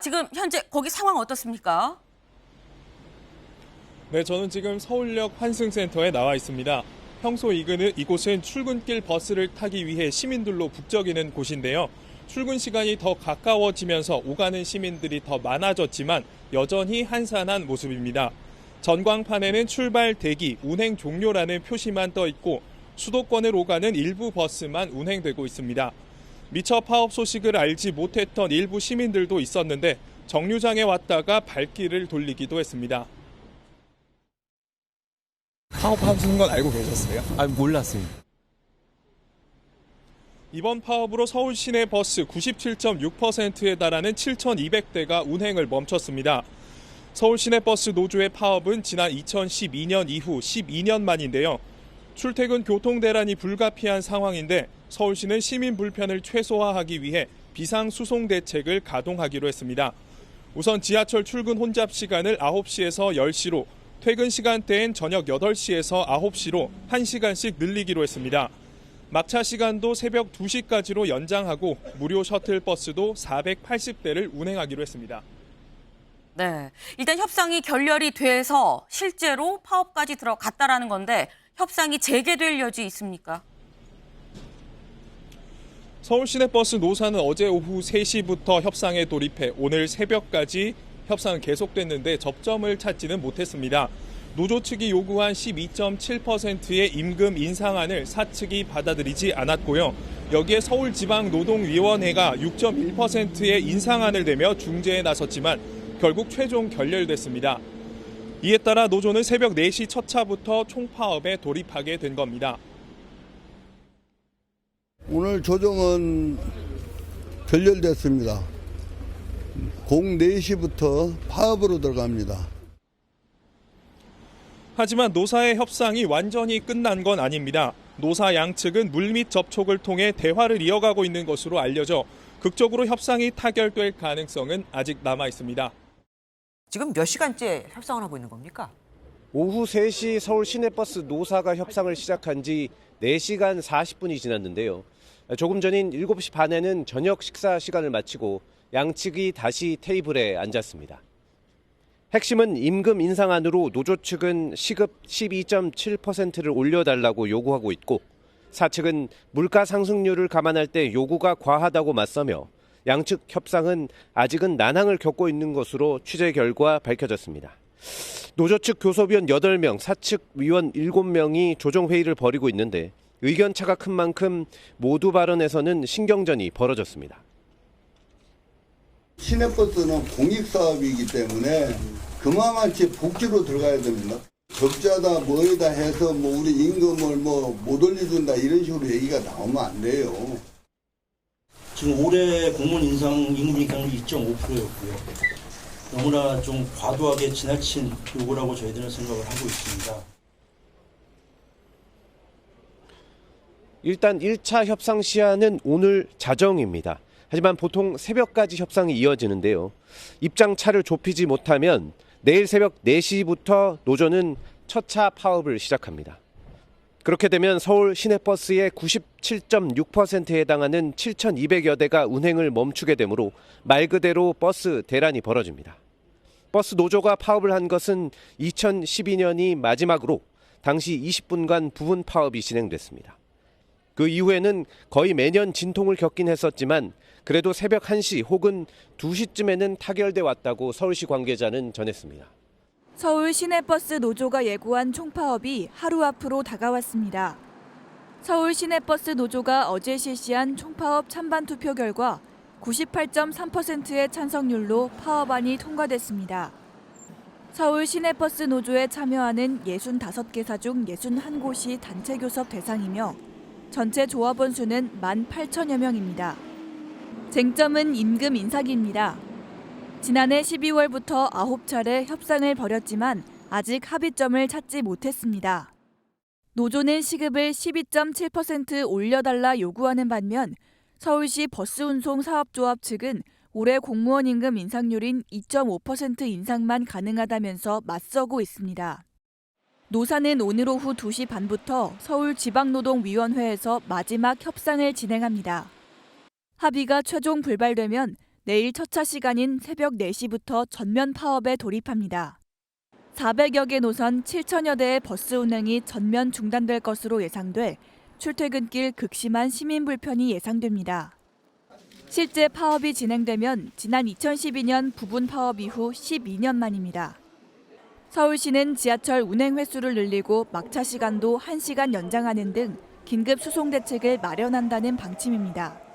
지금 현재 거기 상황 어떻습니까? 네, 저는 지금 서울역 환승센터에 나와 있습니다. 평소 이곳은 출근길 버스를 타기 위해 시민들로 북적이는 곳인데요. 출근 시간이 더 가까워지면서 오가는 시민들이 더 많아졌지만 여전히 한산한 모습입니다. 전광판에는 출발 대기, 운행 종료라는 표시만 떠 있고 수도권을 오가는 일부 버스만 운행되고 있습니다. 미처 파업 소식을 알지 못했던 일부 시민들도 있었는데 정류장에 왔다가 발길을 돌리기도 했습니다. 파업하시는 건 알고 계셨어요? 몰랐어요. 이번 파업으로 서울 시내 버스 97.6%에 달하는 7,200대가 운행을 멈췄습니다. 서울 시내 버스 노조의 파업은 지난 2012년 이후 12년 만인데요. 출퇴근 교통 대란이 불가피한 상황인데 서울시는 시민 불편을 최소화하기 위해 비상수송 대책을 가동하기로 했습니다. 우선 지하철 출근 혼잡 시간을 9시에서 10시로, 퇴근 시간대엔 저녁 8시에서 9시로 1시간씩 늘리기로 했습니다. 막차 시간도 새벽 2시까지로 연장하고 무료 셔틀버스도 480대를 운행하기로 했습니다. 네, 일단 협상이 결렬이 돼서 실제로 파업까지 들어갔다라는 건데 협상이 재개될 여지 있습니까? 서울시내버스 노사는 어제 오후 3시부터 협상에 돌입해 오늘 새벽까지 협상은 계속됐는데 접점을 찾지는 못했습니다. 노조 측이 요구한 12.7%의 임금 인상안을 사측이 받아들이지 않았고요. 여기에 서울지방노동위원회가 6.1%의 인상안을 내며 중재에 나섰지만 결국 최종 결렬됐습니다. 이에 따라 노조는 새벽 4시 첫 차부터 총파업에 돌입하게 된 겁니다. 오늘 조정은 결렬됐습니다. 04시부터 파업으로 들어갑니다. 하지만 노사의 협상이 완전히 끝난 건 아닙니다. 노사 양측은 물밑 접촉을 통해 대화를 이어가고 있는 것으로 알려져 극적으로 협상이 타결될 가능성은 아직 남아 있습니다. 지금 몇 시간째 협상을 하고 있는 겁니까? 오후 3시 서울 시내버스 노사가 협상을 시작한 지 4시간 40분이 지났는데요. 조금 전인 7시 반에는 저녁 식사 시간을 마치고 양측이 다시 테이블에 앉았습니다. 핵심은 임금 인상안으로 노조 측은 시급 12.7%를 올려달라고 요구하고 있고 사측은 물가 상승률을 감안할 때 요구가 과하다고 맞서며 양측 협상은 아직은 난항을 겪고 있는 것으로 취재 결과 밝혀졌습니다. 노조 측 교섭위원 8명, 사측 위원 7명이 조정회의를 벌이고 있는데 의견차가 큰 만큼 모두 발언에서는 신경전이 벌어졌습니다. 시내버스는 공익사업이기 때문에 그만한치 복지로 들어가야 됩니다. 적자다 뭐이다 해서 우리 임금을 못 올려준다 이런 식으로 얘기가 나오면 안 돼요. 지금 올해 공무원 임금 인상률이 2.5%였고요. 너무나 좀 과도하게 지나친 요구라고 저희들은 생각을 하고 있습니다. 일단 1차 협상 시한은 오늘 자정입니다. 하지만 보통 새벽까지 협상이 이어지는데요. 입장차를 좁히지 못하면 내일 새벽 4시부터 노조는 첫 차 파업을 시작합니다. 그렇게 되면 서울 시내버스의 97.6%에 해당하는 7,200여 대가 운행을 멈추게 되므로 말 그대로 버스 대란이 벌어집니다. 버스 노조가 파업을 한 것은 2012년이 마지막으로 당시 20분간 부분 파업이 진행됐습니다. 그 이후에는 거의 매년 진통을 겪긴 했었지만 그래도 새벽 1시 혹은 2시쯤에는 타결돼 왔다고 서울시 관계자는 전했습니다. 서울 시내버스 노조가 예고한 총파업이 하루 앞으로 다가왔습니다. 서울 시내버스 노조가 어제 실시한 총파업 찬반 투표 결과 98.3%의 찬성률로 파업안이 통과됐습니다. 서울 시내버스 노조에 참여하는 65개사 중 61곳이 단체 교섭 대상이며 전체 조합원 수는 18,000여 명입니다. 쟁점은 임금 인상입니다. 지난해 12월부터 9차례 협상을 벌였지만 아직 합의점을 찾지 못했습니다. 노조는 시급을 12.7% 올려달라 요구하는 반면 서울시 버스운송사업조합 측은 올해 공무원 임금 인상률인 2.5% 인상만 가능하다면서 맞서고 있습니다. 노사는 오늘 오후 2시 반부터 서울지방노동위원회에서 마지막 협상을 진행합니다. 합의가 최종 불발되면 내일 첫 차 시간인 새벽 4시부터 전면 파업에 돌입합니다. 400여 개 노선 7천여 대의 버스 운행이 전면 중단될 것으로 예상돼 출퇴근길 극심한 시민 불편이 예상됩니다. 실제 파업이 진행되면 지난 2012년 부분 파업 이후 12년 만입니다. 서울시는 지하철 운행 횟수를 늘리고 막차 시간도 1시간 연장하는 등 긴급 수송 대책을 마련한다는 방침입니다.